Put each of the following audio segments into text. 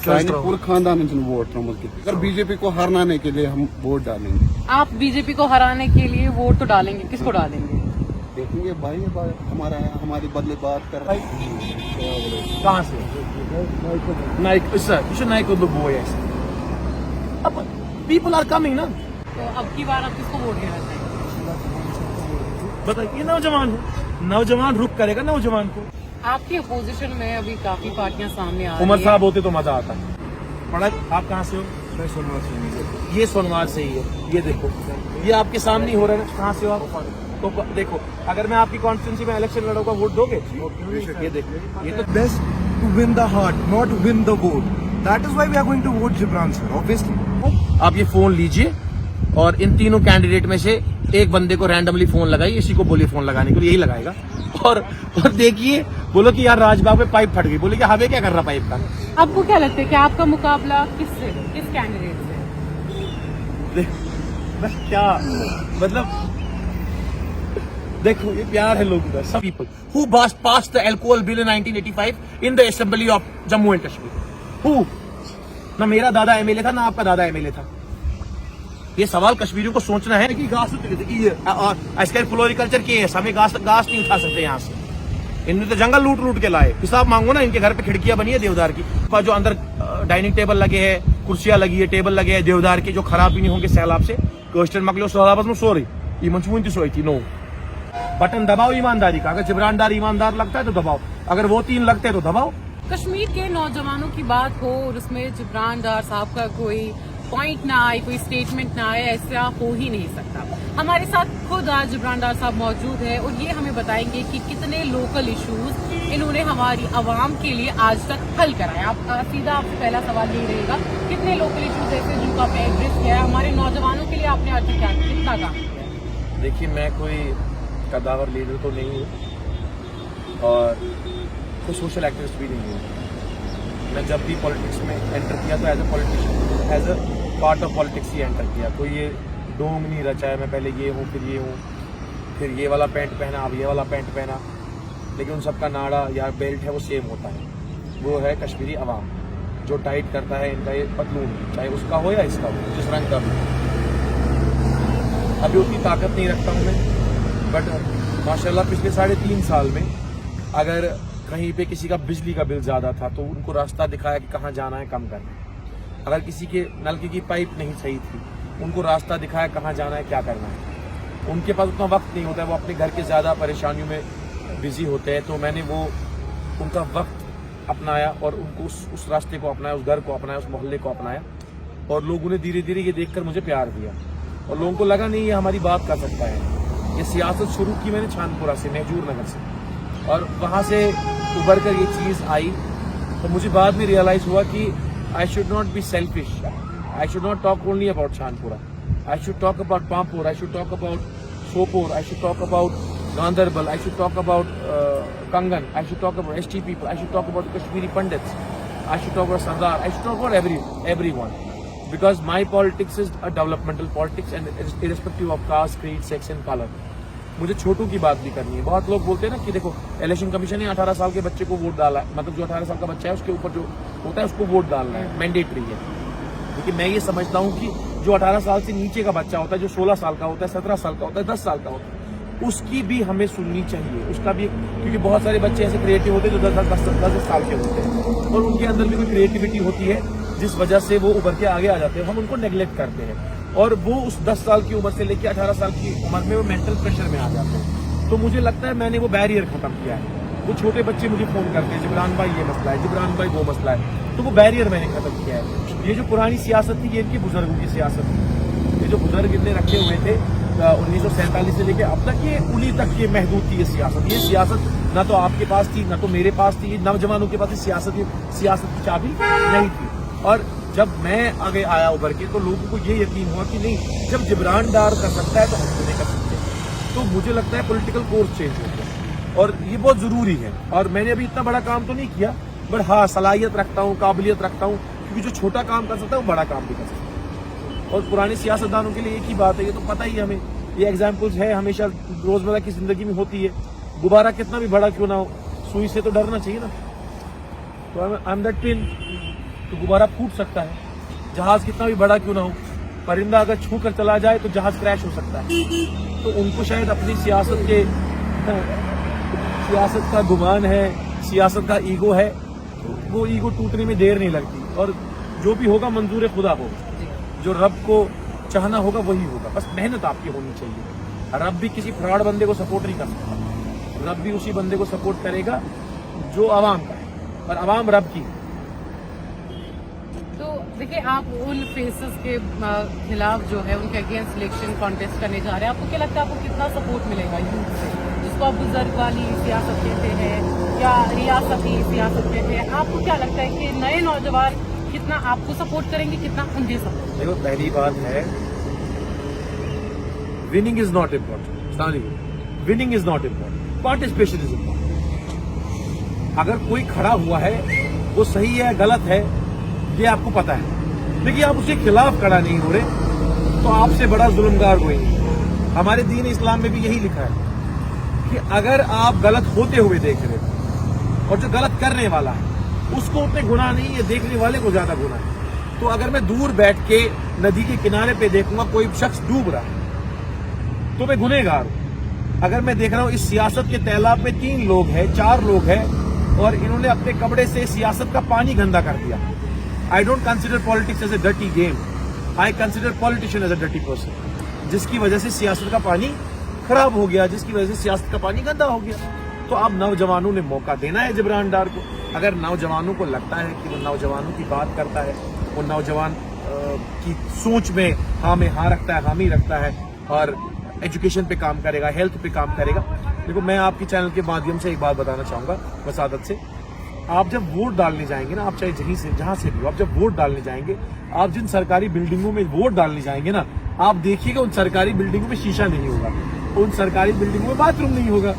पूरे खानदान वोट अगर बीजेपी को हराने के लिए हम वोट डालेंगे। आप बीजेपी को हराने के लिए वोट तो डालेंगे, किसको डालेंगे? देखेंगे भाई हमारा हमारी बदले बात कर रहा है। कहाँ से? नाइक सर नाइक अब पीपल आर कमिंग ना। तो अब की बार आप किसको वोट देना चाहेंगे? बताइए, नौजवान हो, नौजवान रुक करेगा नौजवान को। आपकी अपोजिशन में अभी काफी पार्टियां सामने आ रही उमर हैं। साहब होते तो मजा आता है। पढ़ा आप कहाँ से हो? मैं सोनवार से। ये सोनवार से ही है, ये देखो, ये आपके सामने ही हो रहा है ना। कहाँ से हो आप? तो देखो, अगर मैं आपकी कॉन्स्टिट्यूंसी में इलेक्शन लड़ूंगा, वोट दोगे? ये देखो, ये तो best to win the heart, not win the vote. That is why we are going to vote Gibran sir, obviously. आप ये फोन लीजिए और इन तीनों कैंडिडेट में से एक बंदे को रैंडमली फोन लगाइए, इसी को बोलिए फोन लगाने के लिए, यही लगाएगा। और देखिए, बोलो कि यार राजबाग में पाइप फट गई, बोले कि हवे क्या कर रहा पाइप का। आपको क्या लगता है कि आपका मुकाबला किससे, किस कैंडिडेट से? बस क्या मतलब, देखो ये प्यार है लोगों का। सब people who pass the alcohol bill in 1985 in the assembly of Jammu and Kashmir, who? ना मेरा दादा एमएलए था, ना आपका दादा एमएलए था। ये सवाल कश्मीरियों को सोचना है कि घास फ्लोरिकल्चर के हमें घास नहीं उठा सकते यहाँ से। इनने तो जंगल लूट के लाए। हिसाब मांगो ना, इनके घर पे खिड़कियां बनी है देवदार की, जो अंदर डाइनिंग टेबल लगे हैं, कुर्सियां लगी है, टेबल लगे हैं देवदार के, जो खराब भी नहीं होंगे सैलाब से। क्वेश्चन मकलो सैलाब में सो रही, ये मंचून की सोई थी। नो, बटन दबाओ ईमानदारी का। अगर जिब्रान डार ईमानदार लगता है तो दबाओ, अगर वो तीन लगते हैं तो दबाओ। कश्मीर के नौजवानों की बात हो और उसमें जिब्रान डार साहब का कोई पॉइंट ना आए, कोई स्टेटमेंट ना आए, ऐसा हो ही नहीं सकता। हमारे साथ खुद आज जिब्रान डार साहब मौजूद है और ये हमें बताएंगे कि कितने लोकल इश्यूज इन्होंने हमारी आवाम के लिए आज तक हल कराए। आप सीधा आपसे पहला सवाल यही रहेगा, कितने लोकल इश्यूज ऐसे जिनको आपने एड्रेस किया है, हमारे नौजवानों के लिए आपने आज तक कितना काम किया? देखिए, मैं कोई कदावर लीडर तो नहीं हूँ और कोई सोशल एक्टिविस्ट भी नहीं हूँ। मैं जब भी पॉलिटिक्स में एंटर किया तो as a politician, as a part of politics ही एंटर किया। कोई ये डोंग नहीं रचा है, मैं पहले ये हूँ, फिर ये वाला पैंट पहना, अब ये वाला पैंट पहना। लेकिन उन सबका नाड़ा या बेल्ट है वो सेम होता है, वो है कश्मीरी अवाम। जो टाइट करता है इनका ये पतलून, चाहे उसका हो या इसका हो, जिस रंग का भी। अभी उतनी ताकत नहीं रखता हूँ मैं, बट माशाल्लाह पिछले 3.5 साल में अगर कहीं पे किसी का बिजली का बिल ज्यादा था तो उनको रास्ता दिखाया कि कहाँ जाना है, कम करना है। अगर किसी के नलके की पाइप नहीं सही थी, उनको रास्ता दिखाया कहाँ जाना है, क्या करना है। उनके पास उतना वक्त नहीं होता है, वो अपने घर के ज्यादा परेशानियों में बिजी होते हैं। तो मैंने वो उनका वक्त अपनाया और उनको उस रास्ते को अपनाया, उस घर को अपनाया, उस मोहल्ले को अपनाया। और लोगों ने धीरे धीरे ये देखकर मुझे प्यार दिया और लोगों को लगा नहीं ये हमारी बात कर सकता है। ये सियासत शुरू की मैंने छानपुरा से, महजूर नगर से, और वहाँ से उभर कर ये चीज़ आई। तो मुझे बाद में रियलाइज हुआ कि I should not be selfish, I should not talk only about Chanapora, I should talk about Pampore, I should talk about Sopore, I should talk about Ganderbal, I should talk about Kangan, I should talk about ST people, I should talk about Kashmiri Pandits, I should talk about Sardar, I should talk about everyone. Because my politics is a developmental politics and irrespective of caste, creed, sex and color. मुझे छोटों की बात भी करनी है। बहुत लोग बोलते हैं ना कि देखो इलेक्शन कमीशन ने 18 साल के बच्चे को वोट डाला है, मतलब जो 18 साल का बच्चा है उसके ऊपर जो होता है उसको वोट डालना है, मैंडेटरी है। लेकिन मैं ये समझता हूँ कि जो 18 साल से नीचे का बच्चा होता है, जो 16 साल का होता है, 17 साल का होता है, 10 साल का होता है, उसकी भी हमें सुननी चाहिए। उसका भी, क्योंकि बहुत सारे बच्चे ऐसे क्रिएटिव होते हैं जो 10 साल के होते हैं और उनके अंदर भी कोई क्रिएटिविटी होती है जिस वजह से वो उभर के आगे आ जाते हैं। हम उनको नेग्लेक्ट करते हैं और वो उस 10 साल की उम्र से लेकर 18 साल की उम्र में वो मेंटल प्रेशर में आ जाते हैं। तो मुझे लगता है मैंने वो बैरियर खत्म किया है। वो छोटे बच्चे मुझे फोन करते हैं, जिब्रान भाई ये मसला है, जिब्रान भाई वो मसला है, तो वो बैरियर मैंने खत्म किया है। ये जो पुरानी सियासत थी ये इनके बुजुर्गों की सियासत थी। ये जो बुजुर्ग इतने रखे हुए थे 1947 से लेकर अब तक, ये उन्हीं तक ये महदूद थी। ये सियासत ना तो आपके पास थी ना तो मेरे पास थी, नौजवानों के पास सियासत की चाबी नहीं थी। और जब मैं आगे आया उभर के तो लोगों को ये यकीन हुआ कि नहीं, जब जिब्रान डार कर सकता है तो हम क्यों नहीं कर सकते। तो मुझे लगता है पॉलिटिकल कोर्स चेंज हो गया और ये बहुत जरूरी है। और मैंने अभी इतना बड़ा काम तो नहीं किया, बट हाँ सलाहियत रखता हूँ, काबिलियत रखता हूँ, क्योंकि जो छोटा काम कर सकता है वो बड़ा काम भी कर सकता है। और पुराने सियासतदानों के लिए एक ही बात है, ये तो पता ही हमें, ये एग्जाम्पल्स है, हमेशा रोजमर्रा की जिंदगी में होती है। गुब्बारा कितना भी बड़ा क्यों ना हो, सुई से तो डरना चाहिए ना। तो आई एम दैट पिन तो गुब्बारा फूट सकता है। जहाज कितना भी बड़ा क्यों ना हो, परिंदा अगर छू कर चला जाए तो जहाज क्रैश हो सकता है। तो उनको शायद अपनी सियासत का गुमान है, सियासत का ईगो है, तो वो ईगो टूटने में देर नहीं लगती। और जो भी होगा मंजूर खुदा होगा, जो रब को चाहना होगा वही होगा। बस मेहनत आपकी होनी चाहिए। रब भी किसी फ्रॉड बंदे को सपोर्ट नहीं कर सकता। रब भी उसी बंदे को सपोर्ट करेगा जो आवाम का है, और आवाम रब की। तो देखिए, आप उन फेसेस के खिलाफ जो है उनके अगेंस्ट इलेक्शन कॉन्टेस्ट करने जा रहे हैं, आपको क्या लगता है आपको कितना सपोर्ट मिलेगा यूथ से, जिसको आप बुजुर्ग वाली सियासत कहते हैं या रियासती सियासत कहते हैं? आपको क्या लगता है कि नए नौजवान कितना आपको सपोर्ट करेंगे, कितना उन्हें सपोर्ट? देखो, पहली बात है, winning is not important. Winning is not important, participation is important. अगर कोई खड़ा हुआ है वो सही है गलत है ये आपको पता है, लेकिन आप उसके खिलाफ खड़ा नहीं हो रहे तो आपसे बड़ा जुल्मगार कोई नहीं। हमारे दीन इस्लाम में भी यही लिखा है कि अगर आप गलत होते हुए देख रहे हो और जो गलत करने वाला है उसको उतने गुनाह नहीं है, देखने वाले को ज्यादा गुनाह है। तो अगर मैं दूर बैठ के नदी के किनारे पे देखूंगा कोई शख्स डूब रहा है तो मैं गुनहगार हूं। अगर मैं देख रहा हूं इस सियासत के तालाब में 3 लोग हैं, 4 लोग हैं और इन्होंने अपने कपड़े से सियासत का पानी गंदा कर दिया, I don't consider politics as a dirty game, I consider politician as a dirty person, जिसकी वजह से सियासत का पानी खराब हो गया, जिसकी वजह से सियासत का पानी गंदा हो गया। तो अब नौजवानों ने मौका देना है जिब्रान डार को। अगर नौजवानों को लगता है कि वो नौजवानों की बात करता है, वो नौजवान की सोच में हाँ रखता है, हामी रखता है और एजुकेशन पे काम करेगा, हेल्थ पे काम करेगा। देखो, मैं आपके चैनल के माध्यम से एक बात बताना चाहूंगा वसादत से, आप जब वोट डालने जाएंगे ना, आप चाहे जहां से भी हो, आप जब वोट डालने जाएंगे, आप जिन सरकारी बिल्डिंगों में वोट डालने जाएंगे ना, आप देखिएगा उन सरकारी बिल्डिंगों में शीशा नहीं होगा, उन सरकारी बिल्डिंगों में बाथरूम नहीं होगा।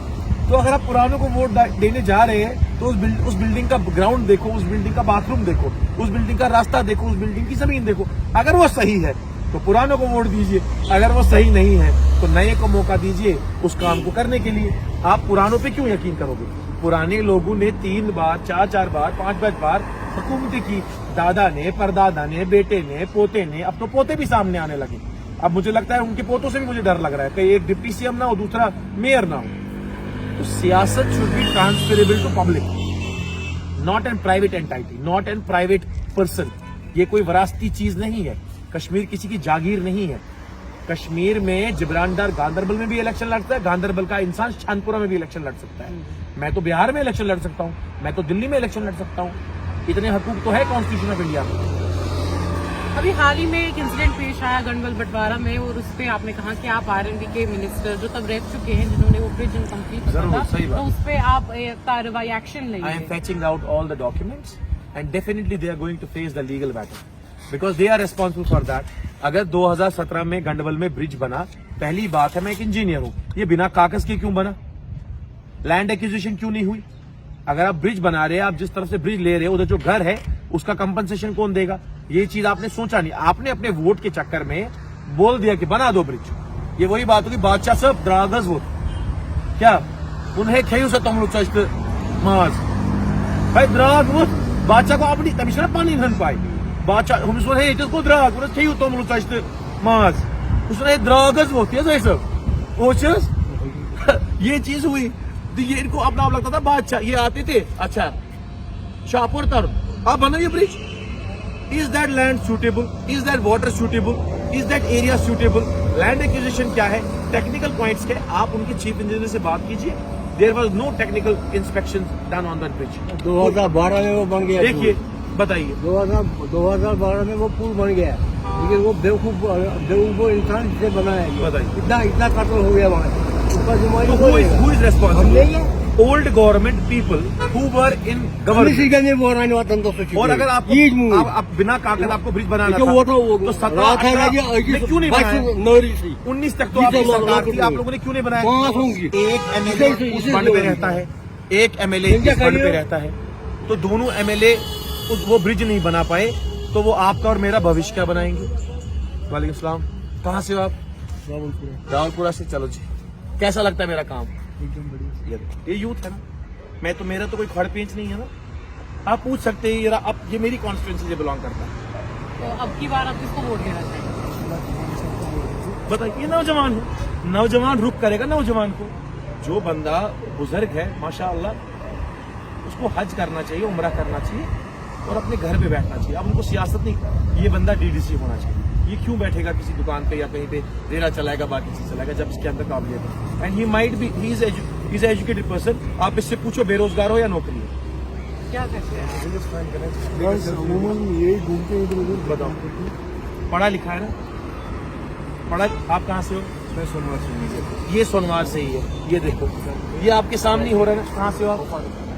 तो अगर आप पुरानों को वोट देने जा रहे हैं तो उस बिल्डिंग का ग्राउंड देखो, उस बिल्डिंग का बाथरूम देखो, उस बिल्डिंग का रास्ता देखो, उस बिल्डिंग की जमीन देखो। अगर वो सही है तो पुरानों को वोट दीजिए, अगर वो सही नहीं है तो नए को मौका दीजिए उस काम को करने के लिए। आप पुरानों पे क्यों यकीन करोगे? पुराने लोगों ने 3 बार 4 बार 5 बार हुकूमतें की, दादा ने, परदादा ने, बेटे ने, पोते ने, अब तो पोते भी सामने आने लगे। अब मुझे लगता है उनके पोतों से भी मुझे डर लग रहा है कहीं एक डिप्टी सीएम ना हो, दूसरा मेयर ना हो। तो सियासत should be transferable to public, not an private entity, not an private person. ये कोई वरासती चीज नहीं है, कश्मीर किसी की जागीर नहीं है। कश्मीर में जिब्रान डार गांधरबल में भी इलेक्शन लड़ता है, गांधरबल का इंसान शानपुरा में भी इलेक्शन लड़ सकता है, मैं तो बिहार में इलेक्शन लड़ सकता हूँ, मैं तो दिल्ली में इलेक्शन लड़ सकता हूँ। इतने हकूक तो है कॉन्स्टिट्यूशन ऑफ इंडिया में। अभी हाल ही में एक इंसिडेंट पेश आया गणबल बंटवारा में और उस पर आपने कहा कि आप आरएनबी के मिनिस्टर जो तब रह चुके हैं, जिन्होंने वो ब्रिज इनकम्प्लीट किया था, तो उस पर आप कार्रवाई एक्शन लेंगे? I am fetching out all the documents and definitely they are going to face the legal battle because they are responsible for that. अगर 2017 में गंडबल में ब्रिज बना, पहली बात है मैं एक इंजीनियर हूं, ये बिना कागज के क्यों बना? लैंड एक्विजिशन क्यों नहीं हुई? अगर आप ब्रिज बना रहे हैं, आप जिस तरफ से ब्रिज ले रहे हैं, उधर जो घर है उसका कंपनसेशन कौन देगा? ये चीज आपने सोचा नहीं, आपने अपने वोट के चक्कर में बोल दिया कि बना दो ब्रिज। ये वही बात होगी, बादशाह साहब द्रागज वो क्या उन्हें खेयू से तुम लोग माज भाई द्राग वो बादशाह को अपनी तमिश्रा पानी नहीं पाई बादशाह हम सो है को द्राग उन्हें खेयू तुम लोग माज उसने द्रागज वो थे सब ओचस ये चीज हुई। तो ये इनको अपना आप लगता था बादशाह, ये आते थे अच्छा शाहपुर तर आप बना ये bridge. Is that land suitable? Is that water suitable? Is that area suitable? Land acquisition क्या है? Technical points क्या है? आप उनके चीफ इंजीनियर से बात कीजिए। There was no technical inspection done on that bridge. 2012 में वो बन गया। देखिए बताइए 2012 में वो पुल बन गया, लेकिन वो बेवकूफ इंसान से बनाया गया। बताइए इतना कत्ल हो गया वहाँ, उसका जिम्मेदारी who is responsible? Old government people who were in government। और अगर आप बिना कागज आपको ब्रिज बनाना था तो 17 क्यों नहीं बनाया? 19 तक तो आपकी सरकार थी, आप लोगों ने क्यों नहीं बनाया? एक एमएलए उस फंड पे रहता है, एक एमएलए इस फंड पे रहता है, तो दोनों एमएलए वो ब्रिज नहीं बना पाए तो वो आपका और मेरा भविष्य क्या बनाएंगे? वालेकुम सलाम। कहाँ से हो आप? रावलपुरा से। चलो जी, कैसा लगता है मेरा काम? एकदम बढ़िया। ये यूथ है ना, मैं तो मेरा तो कोई खड़ पेंच नहीं है ना, आप पूछ सकते हैं यार, अब ये मेरी कॉन्स्टिट्यूंसी से बिलोंग करता है। तो अब की बार आप किसको वोट देना चाहेंगे? बताइए, नौजवान है, नौजवान रुक करेगा नौजवान को। जो बंदा बुजुर्ग है माशाअल्लाह, उसको हज करना चाहिए, उम्रा करना चाहिए और अपने घर पे बैठना चाहिए। अब उनको सियासत नहीं, ये बंदा डीडीसी होना चाहिए। ये क्यों बैठेगा किसी दुकान पे या कहीं पे रेला चलाएगा, बाकी चीज चलाएगा, जब इसके अंदर काबिलियत है। And he might be, he is educated person. आप इससे पूछो बेरोजगार हो या नौकरी है, क्या करते हैं? बस अमूमन यही घूमते इधर उधर। बताओ, पढ़ा लिखा है ना? पढ़ा, आप कहाँ से हो? मैं सोमवार से ये सोनवार से ही है। ये देखो, ये आपके सामने ही हो रहा है ना। कहाँ से हो आप?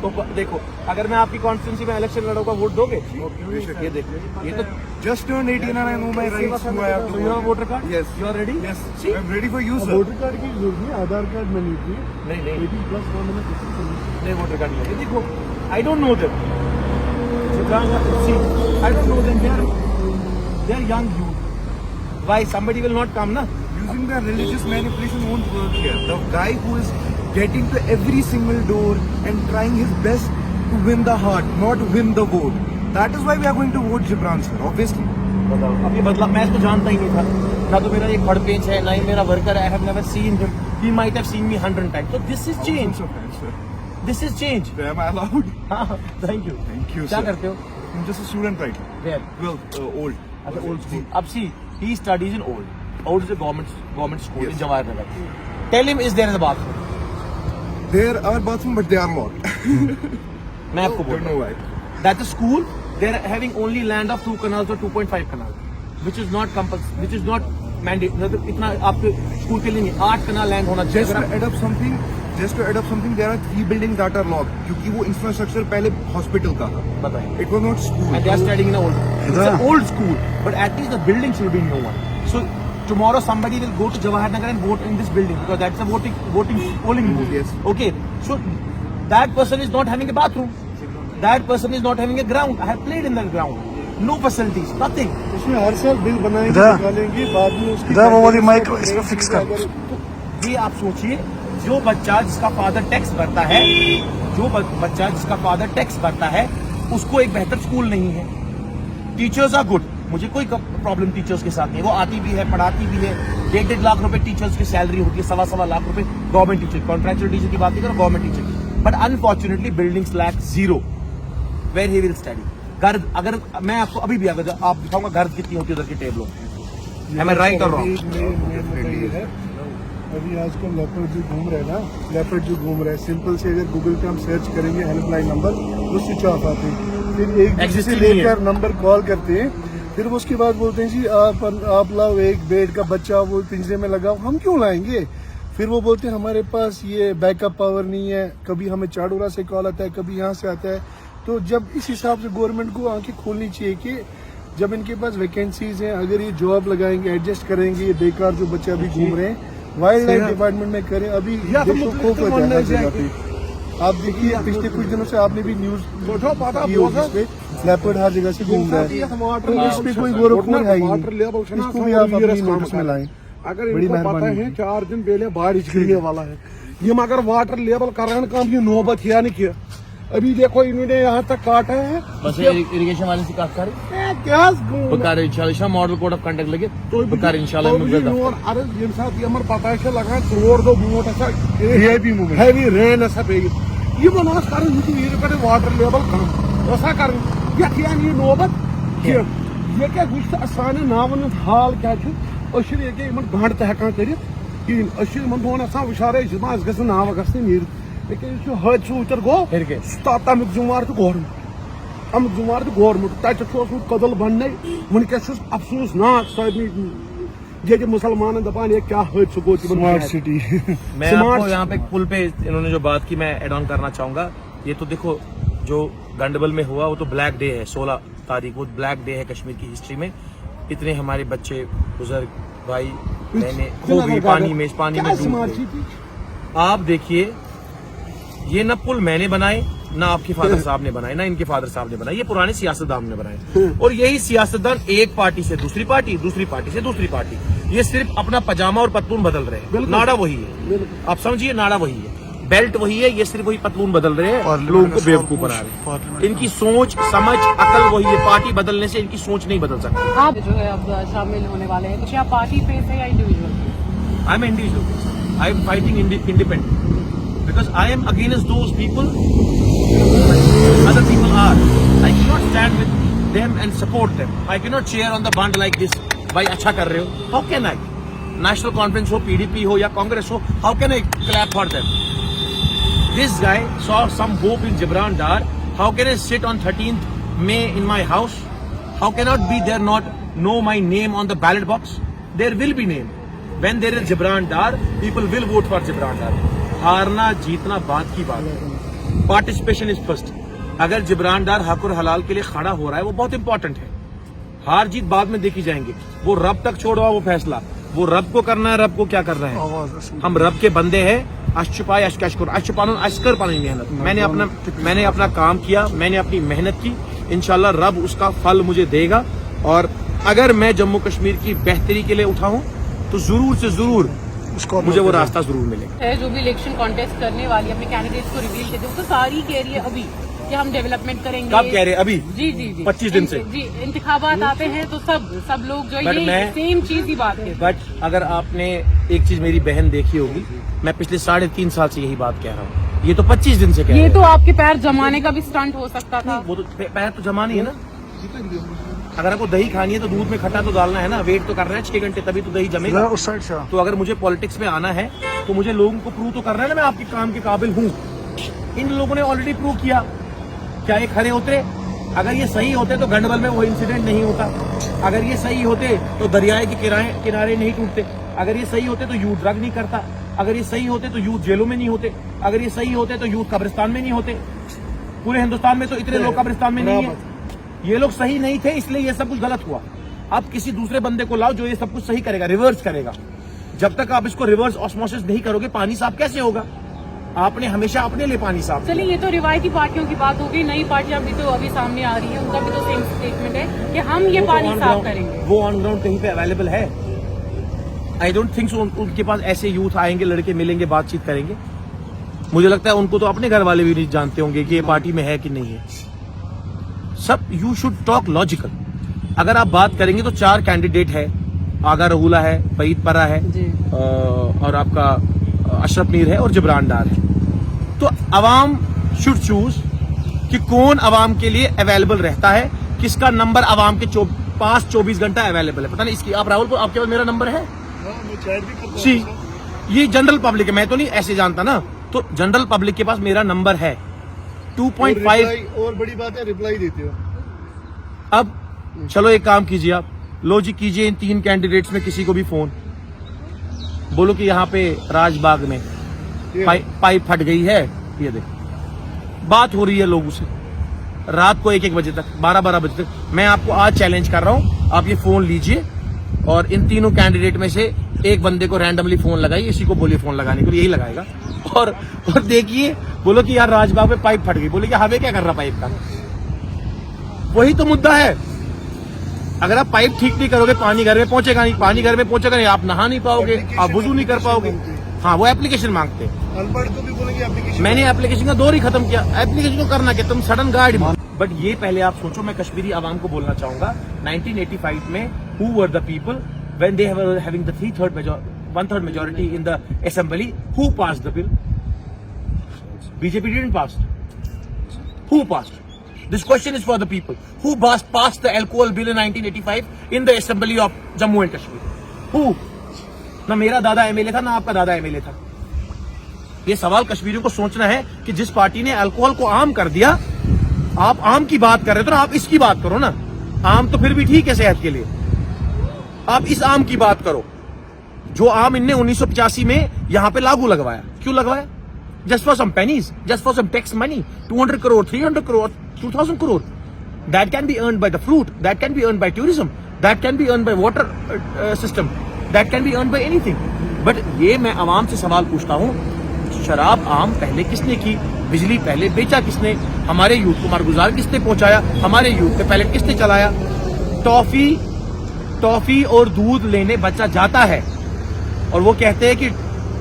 तो देखो, अगर मैं आपकी कॉन्स्टिट्यूंसी में इलेक्शन लड़ूंगा, वोट दोगे? ये देखो, ये तो just turned 18 and I know my rights. So I have to your voter card. Yes. You are ready? Yes, See? I'm ready for you, sir. Voter card की जरूरत नहीं, आधार कार्ड मैंने दी नहीं नहीं 18+ फॉर्म में किसी को नहीं। नहीं, वोटर कार्ड नहीं है। देखो, I don't know them. I don't know them. They are young youth. Why somebody will not come ना? Using the religious manipulation won't work here. The guy who is getting to every single door and trying his best to win the heart, not win the vote. That is why we are going to vote Gibran sir, obviously. बताओ, अब ये बदला, मैं इसको जानता ही नहीं था ना। तो मेरा एक खड़ पेंच है, ना ही मेरा वर्कर है। I have never seen him. He might have seen me 100 times. So this is change. This is change. Am I allowed? हाँ, thank you. Thank you, क्या sir. करते हो? I'm just a student right now. Where? Well, old. अच्छा, old school. अब see, he studies in old. Old is a government school in Yes. Jawahar Nagar. Tell him is there in the bathroom. There are bathroom, but they are locked. मैं आपको बोल Don't रहा know हूँ। why. That's a school. They're having only land of 2 canals or 2.5 canals, which is not compulsory, which is not mandate. मतलब इतना आपके school के लिए नहीं, 8 canal land होना चाहिए। Just to add up something, there are 3 buildings that are locked क्योंकि वो infrastructure पहले hospital का था. बताइए। It was not school. And they are studying in a old. It's an old school, but at least the building should be no one. So tomorrow somebody will go to Jawahar Nagar and vote in this building because that's a voting polling booth. Yes. Okay. So that person is not having a bathroom. That person is not having a ground. I have played in that ground. No facilities, nothing. इसमें हर साल bill बनाएंगे, इधर। निकालेंगे, बाद में उसकी वो वाली माइक इसमें फिक्स कर। ये आप सोचिए, जो बच्चा जिसका फादर टैक्स भरता है, बच्चा जिसका फादर टैक्स भरता है, उसको एक बेहतर स्कूल नहीं है। टीचर्स आर गुड, मुझे कोई प्रॉब्लम टीचर्स के साथ नहीं। वो आती भी है, पढ़ाती भी है। 1.5 लाख रुपए टीचर्स की सैलरी होती है, 1.25 लाख रुपए गवर्नमेंट टीचर, कॉन्ट्रैक्चुअल टीचर की बात नहीं करो, गवर्नमेंट टीचर की। But unfortunately buildings lack zero where he will study. गर्द, अगर मैं आपको अभी भी अगर आप दिखाऊंगा गर्द कितनी होती है उधर की टेबलों में। Am I right or wrong? अभी आजकल लेपर्ड जो घूम रहे हैं ना, लेपर्ड जो घूम रहे हैं, सिंपल से अगर गूगल पे हम सर्च करेंगे हेल्पलाइन नंबर, वो स्विच ऑफ आते हैं। फिर एक दूसरे से लेकर नंबर कॉल करते हैं, फिर वो उसके बाद बोलते हैं जी आप लाओ एक बेड का बच्चा, वो पिंजरे में लगाओ। हम क्यों लाएंगे? फिर वो बोलते हैं हमारे पास ये बैकअप पावर नहीं है, कभी हमें चाड़ूरा से कॉल आता है, कभी यहाँ से आता है। तो जब इस हिसाब से गवर्नमेंट को आंखें खोलनी चाहिए कि जब इनके पास वैकेंसीज हैं, अगर ये जॉब लगाएंगे, एडजस्ट करेंगे, ये बेकार जो बच्चे अभी घूम रहे हैं वाइल्ड लाइफ डिपार्टमेंट में करें। अभी देखो खौफ होता है हर जगह पे। आप देखिए पिछले कुछ दिनों से आपने भी न्यूज पे लेपर्ड हर जगह से घूम रहा है, तो इस पे कोई गोरखपुर है ही नहीं। इसको भी आप अपनी नोटिस में लाएं। अगर बड़ी इनको पता मेहरबानी है 4 दिन पहले बारिश गिरने वाला है, ये मगर वाटर लेवल करान कम ये नौबत है नहीं किया। अभी देखो इन्होंने यहाँ तक काटा है। बस इरिगेशन वाले से कहा कर क्या बकार इंशाल्लाह मॉडल कोड ऑफ कंडक्ट लगे तो बकार इंशाल्लाह अरे ये साथ यमर पता है लगा 4 दो मोट ऐसा मूवमेंट हेवी रेन ऐसा पे ये बना कर वाटर लेवल कम ऐसा कर ये नौबत ये क्या गुस्सा सान नावन हाल क्या गंड तो हेकान कर दोन विचारे गो नाव गई हादसा उतर गो तमिक जुम्मेवार तो गवर्नमेंट अमुक जुम्मेवार तो गवर्नमेंट तक कदल बन वनकस अफसोस नाक सारे ये मुसलमान दपान ये क्या हादसा गो स्मार्ट सिटी। मैं आपको यहाँ पे पुल पे इन्होंने जो बात की मैं एड ऑन करना चाहूंगा। ये तो देखो जो गंडबल में हुआ वो तो ब्लैक डे है, 16 तारीख वो ब्लैक डे है कश्मीर की हिस्ट्री में। इतने हमारे बच्चे बुजुर्ग भाई बहने खो गए पानी में डूब गए। आप देखिए ये ना पुल मैंने बनाए, ना आपके फादर साहब ने बनाए, ना इनके फादर साहब ने बनाए, ये पुराने सियासतदान ने बनाए। और यही सियासतदान एक पार्टी से दूसरी पार्टी, दूसरी पार्टी से दूसरी पार्टी, ये सिर्फ अपना पजामा और पतलून बदल रहे हैं। नाड़ा वही है, आप समझिए नाड़ा वही है। बेल्ट वही है, ये सिर्फ वही पतलून बदल रहे हैं, लोगों को बेवकूफ बना रहे हैं। इनकी सोच समझ अकल वही है, पार्टी बदलने से इनकी सोच नहीं बदल सकती। आप जो है अब शामिल होने वाले हैं, तो क्या पार्टी पे है या individual? I am individual, I am fighting independent because I am against those people other people are. I cannot stand with them and support them. I cannot cheer on the band like this. भाई अच्छा कर रहे हो? How can I? National Conference हो, PDP हो या Congress हो, how can I clap for them? This guy saw some hope in Gibran Dar. How can I sit on 13th May in my house? How cannot be there not know my name on the ballot box? There will be name. When there is Gibran Dar, people will vote for Gibran Dar. हारना जीतना बात की बात है। Participation is first. अगर जिब्रान डार हक और हलाल के लिए खड़ा हो रहा है वो बहुत इंपॉर्टेंट है। हार जीत बाद में देखी जाएंगे, वो रब तक छोड़वा वो फैसला, वो रब को करना है। रब को क्या करना है? हम रब के बंदे हैं। अश्चुपाए अश्कशकुर अश्चुपान अश्कर पानी मेहनत। मैंने अपना काम किया, मैंने अपनी मेहनत की, इंशाल्लाह रब उसका फल मुझे देगा। और अगर मैं जम्मू कश्मीर की बेहतरी के लिए उठा हूं तो जरूर से जरूर मुझे वो रास्ता जरूर मिलेगा। है जो भी इलेक्शन कॉन्टेस्ट करने वाली अपने कैंडिडेट्स को रिवील करते हैं, तो सारी कह रही है अभी कि हम डेवलपमेंट करेंगे। कब कह रहे हैं? अभी जी जी जी 25 दिन से जी इंतखाबात आते हैं तो सब लोग जो ये सेम चीज ही बात है। बट अगर आपने एक चीज मेरी बहन देखी होगी, मैं पिछले 3.5 साल से यही बात कह रहा हूँ। ये तो 25 दिन से कह रहे हैं। ये तो आपके पैर जमाने का भी स्टंट हो सकता था। वो तो पैर तो जमा नहीं है ना। अगर आपको दही खानी है तो दूध में खट्टा तो डालना है ना। वेट तो करना है 6 घंटे, तभी तो दही जमेगा। उस साइड से तो अगर मुझे पॉलिटिक्स में आना है तो मुझे लोगों को प्रूव तो करना है ना मैं आपके काम के काबिल हूँ। इन लोगों ने ऑलरेडी प्रूव किया। क्या ये खरे उतरे? अगर ये सही होते तो गंडबल में वो इंसिडेंट नहीं होता। अगर ये सही होते तो दरियाए के किनारे नहीं टूटते। अगर ये सही होते तो यूथ ड्रग नहीं करता। अगर ये सही होते तो यूथ जेलों में नहीं होते। अगर ये सही होते तो यूथ कब्रिस्तान में नहीं होते। पूरे हिंदुस्तान में तो इतने लोग कब्रिस्तान में नहीं है। ये लोग सही नहीं थे इसलिए ये सब कुछ गलत हुआ। अब किसी दूसरे बंदे को लाओ जो ये सब कुछ सही करेगा, रिवर्स करेगा। जब तक आप इसको रिवर्स ऑस्मोसिस नहीं करोगे, पानी साफ कैसे होगा? आपने हमेशा अपने लिए पानी साफ। चलिए, ये तो रिवायती पार्टियों की बात होगी। नई पार्टियां भी तो अभी सामने आ रही है, उनका भी तो सेम स्टेटमेंट है कि हम ये पानी साफ करेंगे। वो ऑन ग्राउंड कहीं पे अवेलेबल है? I don't think so. उनके पास ऐसे यूथ आएंगे, लड़के मिलेंगे, बातचीत करेंगे। मुझे लगता है उनको तो अपने घर वाले भी नहीं जानते होंगे कि ये पार्टी में है कि नहीं है। सब यू शुड टॉक लॉजिकल। अगर आप बात करेंगे तो 4 कैंडिडेट है। आगा रहुला है, फईद परा है और आपका अशरफ मीर है और जिब्रान डार है। तो अवाम शुड चूज कि कौन अवाम के लिए अवेलेबल रहता है, किसका नंबर अवाम के पास 24 घंटा अवेलेबल है। पता नहीं इसकी आप राहुल को आपके पास मेरा नंबर है? जी, ये जनरल पब्लिक है, मैं तो नहीं ऐसे जानता ना। तो जनरल पब्लिक के पास मेरा नंबर है 2.5। और बड़ी बात है रिप्लाई देते हो। अब चलो एक काम कीजिए, आप लो जी कीजिए इन 3 कैंडिडेट्स में किसी को भी फोन, बोलो कि यहाँ पे राजबाग में पाइप फट गई है। ये देख बात हो रही है लोगों से रात को 1-1 बजे तक, 12-12 बजे तक। मैं आपको आज चैलेंज कर रहा हूँ, आप ये फोन लीजिए और इन तीनों कैंडिडेट में से एक बंदे को रैंडमली फोन लगाइए। इसी को बोलिए फोन लगाने के लिए, यही लगाएगा। और देखिए, बोलो कि यार राजबाग में पाइप फट गई। बोले कि हमें क्या कर रहा पाइप का? वही तो मुद्दा है। अगर आप पाइप ठीक नहीं करोगे, पानी घर में पहुंचेगा नहीं। पानी घर में पहुंचेगा नहीं, आप नहा नहीं पाओगे, आप वुजू नहीं कर पाओगे। हाँ, वो एप्लीकेशन मांगते हैं। अनपढ़ को भी बोलेंगे एप्लीकेशन। मैंने एप्लीकेशन का दौर ही खत्म किया। एप्लीकेशन को करना क्या, तुम सडन गाइड। बट ये पहले आप सोचो। मैं कश्मीरी आवाम को बोलना चाहूंगा, 1985 में who were the people when they were having the 1/3 majority in the assembly, who passed the bill? BJP didn't pass. Who passed? This question is for the people. Who passed the alcohol bill in 1985 in the assembly of Jammu and Kashmir? Who? ना मेरा दादा MLA था, ना आपका दादा MLA था। ये सवाल कश्मीरियों को सोचना है कि जिस पार्टी ने अल्कोहल को आम कर दिया, आप आम की बात कर रहे हो तो आप इसकी बात करो ना। आम तो फिर भी ठीक है सेहत के लिए, आप इस आम की बात करो जो आम इनने 1985 में यहां पे लागू लगवाया। क्यों लगवाया? Just for some pennies, just for some tax money. 200 crore, 300 crore, 2000 crore. That can be earned by the fruit. That can be earned by tourism. That can be earned by water system. That can be earned by anything. But ये मैं आवाम से सवाल पूछता हूँ, शराब आम पहले किसने की? बिजली पहले बेचा किसने? हमारे यूथ को मारगुजार किसने पहुंचाया? हमारे यूथ पे पहले किसने चलाया? टॉफी और दूध लेने बच्चा जाता है और वो कहते हैं कि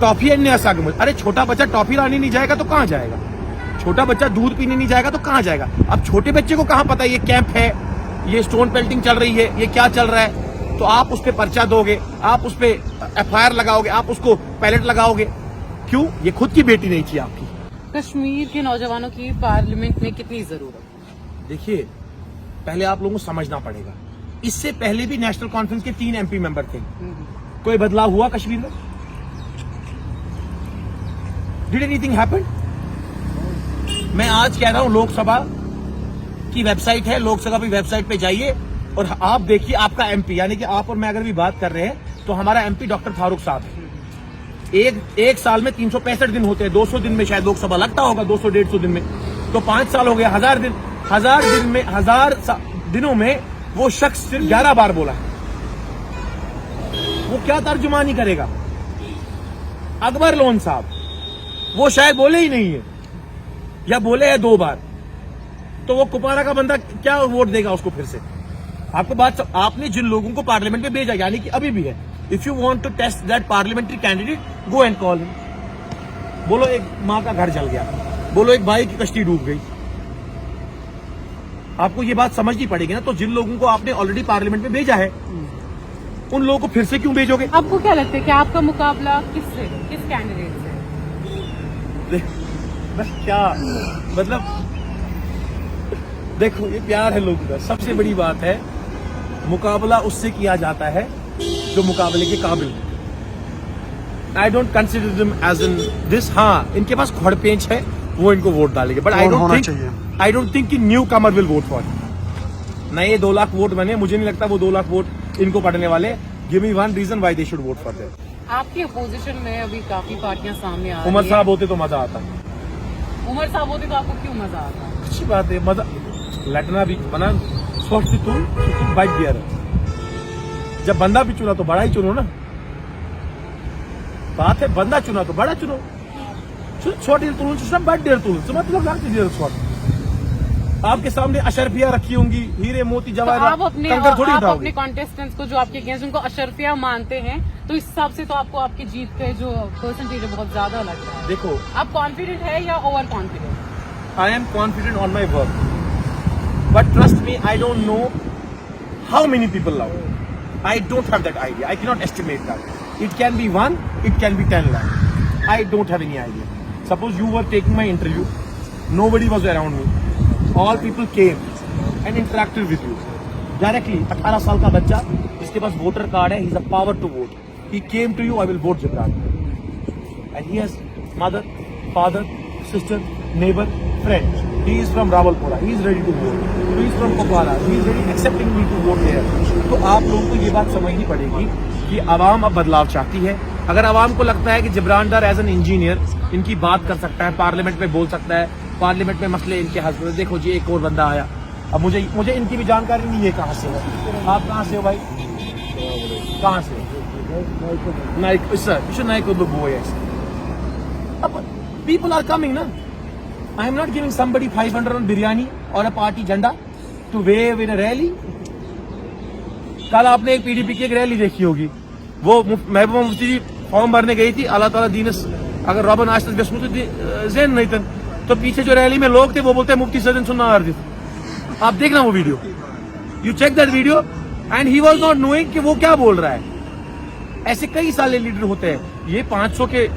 टॉफी अन्य सागम, अरे छोटा बच्चा टॉफी लाने नहीं जाएगा तो कहाँ जाएगा? छोटा बच्चा दूध पीने नहीं जाएगा तो कहाँ जाएगा? अब छोटे बच्चे को कहाँ पता है ये कैंप है, ये स्टोन पेल्टिंग चल रही है, ये क्या चल रहा है? तो आप उस पर पर्चा दोगे, आप उस पर FIR लगाओगे, आप उसको पैलेट लगाओगे, क्यों? ये खुद की बेटी नहीं थी आपकी। कश्मीर के नौजवानों की पार्लियामेंट में कितनी जरूरत? देखिए, पहले आप लोगों को समझना पड़ेगा, इससे पहले भी नेशनल कॉन्फ्रेंस के 3 MP मेंबर थे, कोई बदलाव हुआ कश्मीर में? Did anything happen? मैं आज कह रहा हूं, लोकसभा की वेबसाइट है, लोकसभा की वेबसाइट पे जाइए और आप देखिए आपका MP, यानी कि आप और मैं अगर भी बात कर रहे हैं तो हमारा MP डॉक्टर फारूक साहब है। एक साल में 365 दिन होते हैं, 200 दिन में शायद लोकसभा लगता होगा, 200-150 दिन में, तो 5 साल हो गए, 1000 दिन। 1000 दिनों में वो शख्स सिर्फ 11 बार बोला है। वो क्या तर्जुमानी करेगा? अकबर लोन साहब, वो शायद बोले ही नहीं है या बोले है 2 बार, तो वो कुपवाड़ा का बंदा क्या वोट देगा उसको फिर से? आपको बात, आपने जिन लोगों को पार्लियामेंट में भेजा, यानी कि अभी भी है, if you want to test that parliamentary candidate, go and call him. बोलो एक मां का घर जल गया, बोलो एक भाई की कश्ती डूब गई, आपको ये बात समझनी पड़ेगी ना। तो जिन लोगों को आपने ऑलरेडी पार्लियामेंट में भेजा है, उन लोगों को फिर से क्यों भेजोगे? आपको क्या लगता है कि आपका मुकाबला किससे, किस कैंडिडेट से? बस क्या मतलब, देखो ये प्यार है लोगों का, सबसे बड़ी बात है, मुकाबला उससे किया जाता है जो मुकाबले के काबिल है। I don't consider them as in this. हाँ, इनके पास खड़ पेंच है, वो इनको वोट डालेंगे, बट आई डोंट थिंक कि new Qamar will vote for. नए 2 लाख वोट बने, मुझे नहीं लगता वो 2 लाख वोट इनको पड़ने वाले। Give me one reason why they should vote for them. आपकी अपोजिशन में अभी काफी पार्टियां सामने आ रही उमर हैं। साहब होते तो मजा आता। उमर साहब होते तो आपको क्यों मजा आता? अच्छी बात है, मजा लटना भी बना स्वच्छ तू बाइट दिया रहा। जब बंदा भी चुना तो बड़ा ही चुनो ना, बात है बंदा चुना तो बड़ा चुनो। छोटी तुलना बट डेढ़ तुलना मतलब आपके सामने अशरफिया रखी होंगी, हीरे मोती तो जवाहरात, आप अपने कॉन्टेस्टेंट्स को जो आपके अगेंस्ट उनको अशरफिया मानते हैं, तो इस हिसाब से तो आपको आपकी जीत के जो परसेंटेज है बहुत ज्यादा लग रहा है। देखो, आप कॉन्फिडेंट है या over confident? I am confident on my work, but trust me, I don't know how many people love me. I don't have that idea. I cannot estimate that. It can be 1, it can be 10 lakh. I don't have any idea. Suppose you were taking my interview, nobody was around me. All people came and interacted with you directly. 18 साल का बच्चा जिसके पास voter card है, he has a power to vote. He came to you, I will vote Gibran. And he has mother, father, sister, neighbor, friend. He is from Rawalpura. He is ready to vote. He is from Kupwara. He is ready accepting me to vote there. तो आप लोगों को ये बात समझनी पड़ेगी कि आवाम अब बदलाव चाहती है। अगर आवाम को लगता है कि जिब्रान डार एज एन इंजीनियर इनकी बात कर सकता है, पार्लियामेंट में बोल सकता है, पार्लियामेंट में मसले इनके हल कर, देखो जी एक और बंदा आया। अब मुझे इनकी भी जानकारी नहीं है कहाँ से है। आप कहाँ से हो भाई? कहाँ से? नाइक सर, नाइक अब people are coming ना। I am not giving somebody 500 on biryani or a party झंडा to wave in a rally। कल आपने एक PDP की एक रैली देखी होगी, वो महबूबा मुफ्ती जी फॉर्म भरने गई थी, अल्लाह ताला दीनस अगर रबन आशत बेसमुत ज़ेन नहीं था, तो पीछे जो रैली में लोग थे वो बोलते हैं मुफ्ती सदन सुनना आरदी। आप देखना वो video, you check that video, and he was not knowing कि वो क्या बोल रहा है। ऐसे कई सारे लीडर होते हैं, ये 500 के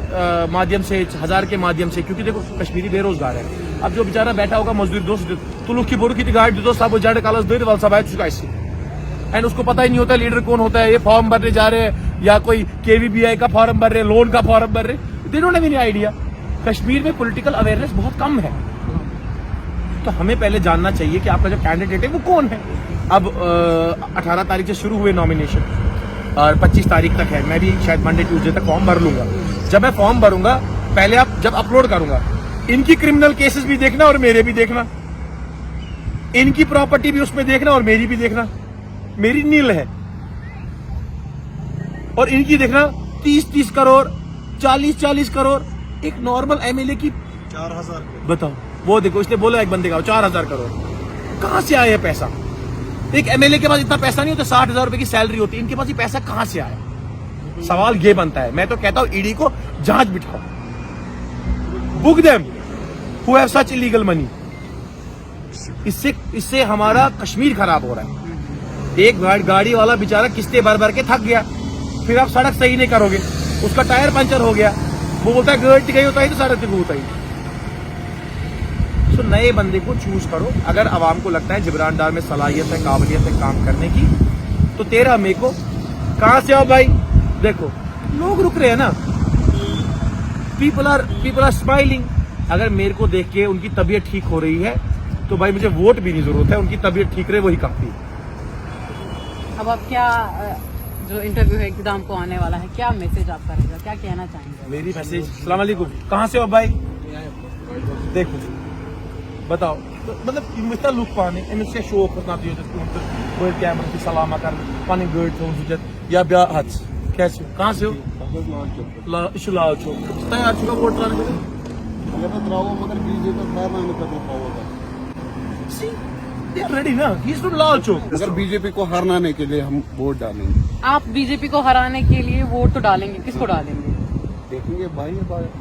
माध्यम से, 1000 के माध्यम से, क्योंकि देखो कश्मीरी बेरोजगार है। अब जो बेचारा बैठा होगा मजदूर दोस्त तुलुक की बोरू की गाड़ी दो साहब जाड़े कालस दे वाल सब चुका इससे, एंड उसको पता ही नहीं होता लीडर कौन होता है। ये फॉर्म भरने जा रहे हैं या कोई KVBI का फॉर्म भर रहे हैं, लोन का फॉर्म भर रहे हैं, they don't have any idea. Kashmir में पॉलिटिकल अवेयरनेस बहुत कम है, तो हमें पहले जानना चाहिए कि आपका जो कैंडिडेट है वो कौन है। अब 18 तारीख से शुरू हुए नॉमिनेशन और 25 तारीख तक है। मैं भी शायद मंडे ट्यूसडे तक फॉर्म भर लूंगा। जब मैं फॉर्म भरूंगा, पहले आप जब अपलोड करूंगा, इनकी क्रिमिनल केसेस भी देखना और मेरे भी देखना, इनकी प्रॉपर्टी भी उसमें देखना और मेरी भी देखना। मेरी नील है और इनकी देखना 30-30 करोड़, 40-40 करोड़। एक नॉर्मल MLA की 4000, बताओ। वो देखो, इसने बोला एक बंदे का 4000 करोड़ कहां से आया पैसा? एक MLA के पास इतना पैसा नहीं होता, 60,000 रुपए की सैलरी होती है, इनके पास ये पैसा कहां से आया? सवाल ये बनता है, मैं तो कहता हूं ईडी को जांच बिठाओ, book them who have such illegal money. इससे हमारा कश्मीर खराब हो रहा है। एक गाड़ी वाला बेचारा किस्तें भर भर के थक गया, फिर आप सड़क सही नहीं करोगे, उसका टायर पंचर हो गया, वो बोलता है गाड़ी गई होता है तो सड़क पे होता ही। तो नए बंदे को चूज करो। अगर आवाम को लगता है जिब्रान डार में सलाहियत है, काबिलियत है काम करने की, तो 13 मई को कहां से आओ भाई, देखो लोग रुक रहे हैं ना, पीपल आर स्माइलिंग। अगर मेरे को देख के उनकी तबीयत ठीक हो रही है तो भाई मुझे वोट भी नहीं जरूरत है, उनकी तबीयत ठीक रहे वही काफी है। अब आप क्या जो इंटरव्यू है एकदम को आने वाला है, क्या मैसेज आपका रहेगा, क्या कहना चाहेंगे? मेरी मैसेज, अस्सलाम वालेकुम, कहाँ से हो भाई, देखो बताओ, तो मतलब इतना लुक पाने अमिस शौक बड़ कैमर की सलामा कर पन गाड़ी थो या ब्या हथ क्या कहाँ से हो? लाल चौक। तैयार छुका वोट तराने रेडी ना, लाल चौक। अगर बीजेपी को हराने के लिए हम वोट डालेंगे। आप बीजेपी को हराने के लिए वोट तो डालेंगे, किसको डालेंगे? देखेंगे भाई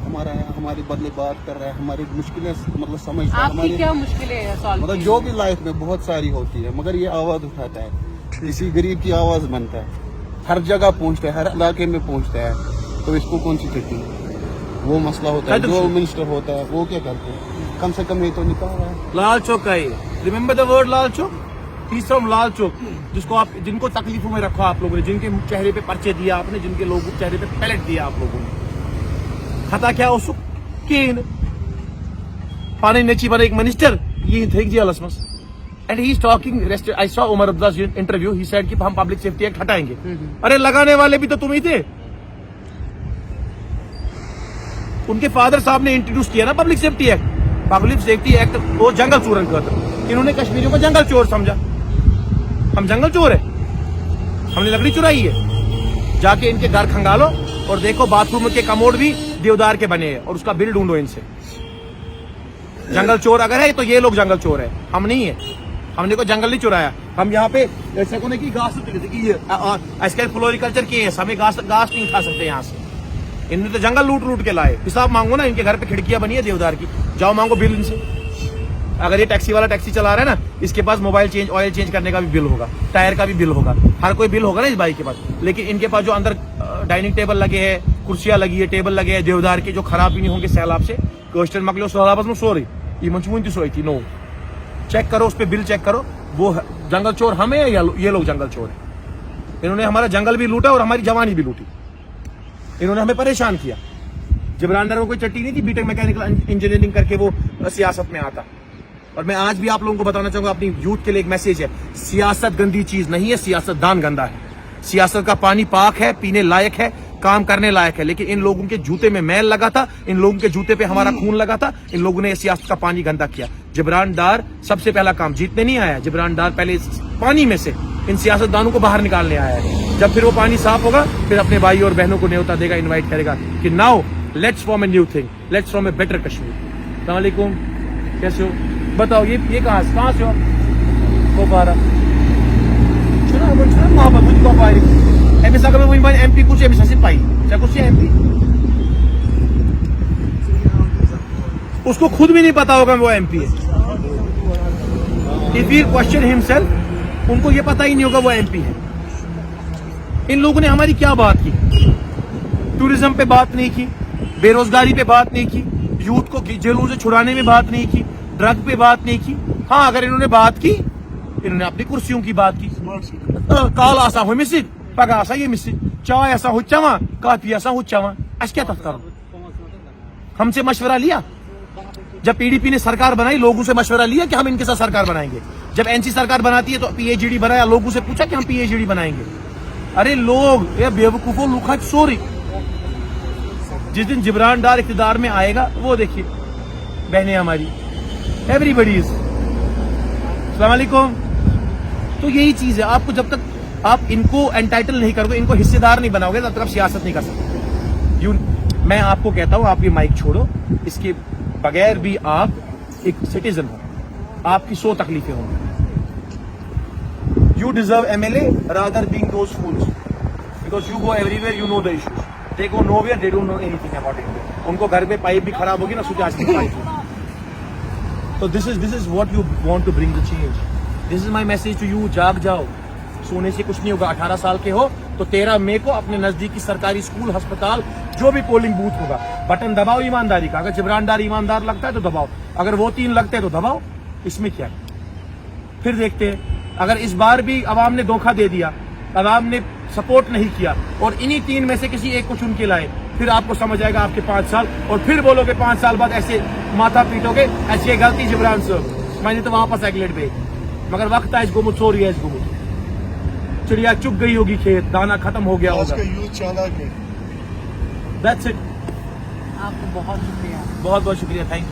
हमारा हमारी बदले बात कर रहा है, हमारी मुश्किलें मतलब समझता है। आपकी क्या मुश्किलें है सॉल्व? मतलब जो भी लाइफ में बहुत सारी होती है, मगर ये आवाज उठाता है, किसी गरीब की आवाज बनता है, हर जगह पहुंचता है, हर इलाके में पहुंचता है, तो इसको कौन सी चिट्ठी वो मसला होता है। जो मिनिस्टर होता है वो क्या करते हैं, कम से कम ये तो निकाल रहा है। लाल चौक का ये, remember the word Lal Chowk, please from Lal Chowk, जिसको आप जिनको तकलीफों में रखा आप लोगों ने, जिनके चेहरे पे पर्चे दिया आपने, जिनके लोगों चेहरे पे पैलेट दिया आप लोगों ने, खता क्या उसको केन पानी नेची बने एक मिनिस्टर ये थे जेलस मस and he is talking I saw Omar Abdullah's interview, he said कि हम पब्लिक सेफ्टी एक्ट हटाएंगे। अरे लगाने वाले भी तो तुम ही थे, उनके फादर साहब ने इंट्रोड्यूस किया ना public safety act. Public safety act वो जंगल चोरन कहते, इन्होंने कश्मीरियों को जंगल चोर समझा। हम जंगल चोर है, हमने लकड़ी चुराई है। जाके इनके घर खंगालो और देखो बाथरूम के कमोड भी देवदार के बने हैं और उसका बिल ढूंढो इनसे। जंगल चोर अगर है तो ये लोग जंगल चोर है, हम नहीं है। हमने कोई जंगल नहीं चुराया, हम यहाँ पे ऐसे को नहीं की घास आजकल फ्लोरिकल्चर किए हैं, हमें घास नहीं उठा सकते यहाँ से। इन्होंने तो जंगल लूट के लाए। हिसाब मांगो ना, इनके घर पे खिड़कियां बनी है देवदार की, जाओ मांगो बिल इनसे। अगर ये टैक्सी वाला टैक्सी चला रहा है ना, इसके पास मोबाइल चेंज, ऑयल चेंज करने का भी बिल होगा, टायर का भी बिल होगा, हर कोई बिल होगा ना इस बाइक के पास। लेकिन इनके पास जो अंदर डाइनिंग टेबल लगे हैं, कुर्सियां लगी है, टेबल लगे हैं देवदार के, जो खराब भी नहीं होंगे सैलाब से, क्वेश्चन मकलो सैलाब में सॉरी ये मंचून सोई थी। नो, चेक करो उस पर बिल चेक करो, वो जंगल चोर हमें या ये लोग जंगल चोर है। इन्होंने हमारा जंगल भी लूटा और हमारी जवानी भी लूटी, इन्होंने हमें परेशान किया। जिब्रान डार को कोई चट्टी नहीं थी, बीटेक मैकेनिकल इंजीनियरिंग करके वो सियासत में आता। और मैं आज भी आप लोगों को बताना चाहूंगा, अपनी यूथ के लिए एक मैसेज है, सियासत गंदी चीज नहीं है, सियासतदान गंदा है। सियासत का पानी पाक है, पीने लायक है, काम करने लायक है, लेकिन इन लोगों के जूते में मैल लगा था, इन लोगों के जूते पे हमारा खून लगा था, इन लोगों ने सियासत का पानी गंदा किया। जिब्रान डार सबसे पहला काम जीतने नहीं आया, जिब्रान डार पहले पानी में से इन सियासतदानों को बाहर निकालने आया है। जब फिर वो पानी साफ होगा, फिर अपने भाई और बहनों को न्योता देगा, इन्वाइट करेगा कि now let's form a new thing, let's form a better Kashmir. अस्सलाम वालेकुम, कैसे हो? बताओ ये कहाँ से हो? कोपारा एमपी कुछ पाई कुछ एमपी, उसको खुद भी नहीं पता होगा वो एमपी है। इफ ही क्वेश्चन हिमसेल्फ, उनको ये पता ही नहीं होगा वो एमपी है। इन लोगों ने हमारी क्या बात की? टूरिज्म पे बात नहीं की, बेरोजगारी पे बात नहीं की, यूथ को जेलों से छुड़ाने में बात नहीं की, ड्रग पे बात नहीं की। हाँ, अगर इन्होंने बात की, इन्होंने अपनी कुर्सियों की बात की। काल आसा हो मिसिद, पगा आसा ये मिसिद, चाय ऐसा हो चावा, काफी ऐसा हो चावा। आज क्या तक करो? हमसे मशवरा लिया जब पीडीपी ने सरकार बनाई, लोगों से मशवरा लिया कि हम इनके साथ सरकार बनाएंगे। जब एनसी सरकार बनाती है तो पीएचडी बनाया, लोगों से पूछा कि हम पीएचडी बनाएंगे। अरे लोग ये बेवकूफों लुखा सोरी। जिस दिन जिब्रान डार इख्तिदार में आएगा, वो देखिए बहनें हमारी, एवरीबडी इज। अस्सलाम वालेकुम। तो यही चीज है, आपको जब तक आप इनको एंटाइटल नहीं करोगे, इनको हिस्सेदार नहीं बनाओगे, तब तक आप सियासत नहीं कर सकते। मैं आपको कहता हूं, आप ये माइक छोड़ो, इसके बगैर भी आप एक सिटीजन हो, आपकी 100 तकलीफें होंगी। You deserve MLA rather being those fools. because you go everywhere, you know the issues. They go nowhere, they don't know anything about it. उनको घर पे पाइप भी खराब होगी ना, सोचे आज की पाइप। तो this is what you want to bring the change. This is my message to you. जाग जाओ, सोने से कुछ नहीं होगा। 18 साल के हो तो 13 मई को अपने नजदीकी सरकारी स्कूल, अस्पताल, जो भी पोलिंग बूथ होगा, बटन दबाओ ईमानदारी का। अगर जिब्रान डार ईमानदार लगता है तो दबाओ, अगर वो 3 लगते हैं तो दबाओ, इसमें क्या है? फिर देखते हैं। अगर इस बार भी अवाम ने धोखा दे दिया, अवाम ने सपोर्ट नहीं किया और इन्हीं 3 में से किसी एक को चुन के लाए, फिर आपको समझ आएगा आपके 5 साल, और फिर बोलोगे 5 साल बाद ऐसे माथा पीटोगे, ऐसी गलती जिब्रान साहब, मैंने तो वापस एगलेट पे, मगर वक्त है गुमुत, सो रही है गुमुत, चिड़िया चुग गई होगी खेत, दाना खत्म हो गया आज होगा। का यूथ चालाक है। That's it. आपको बहुत शुक्रिया। बहुत बहुत शुक्रिया, थैंक यू।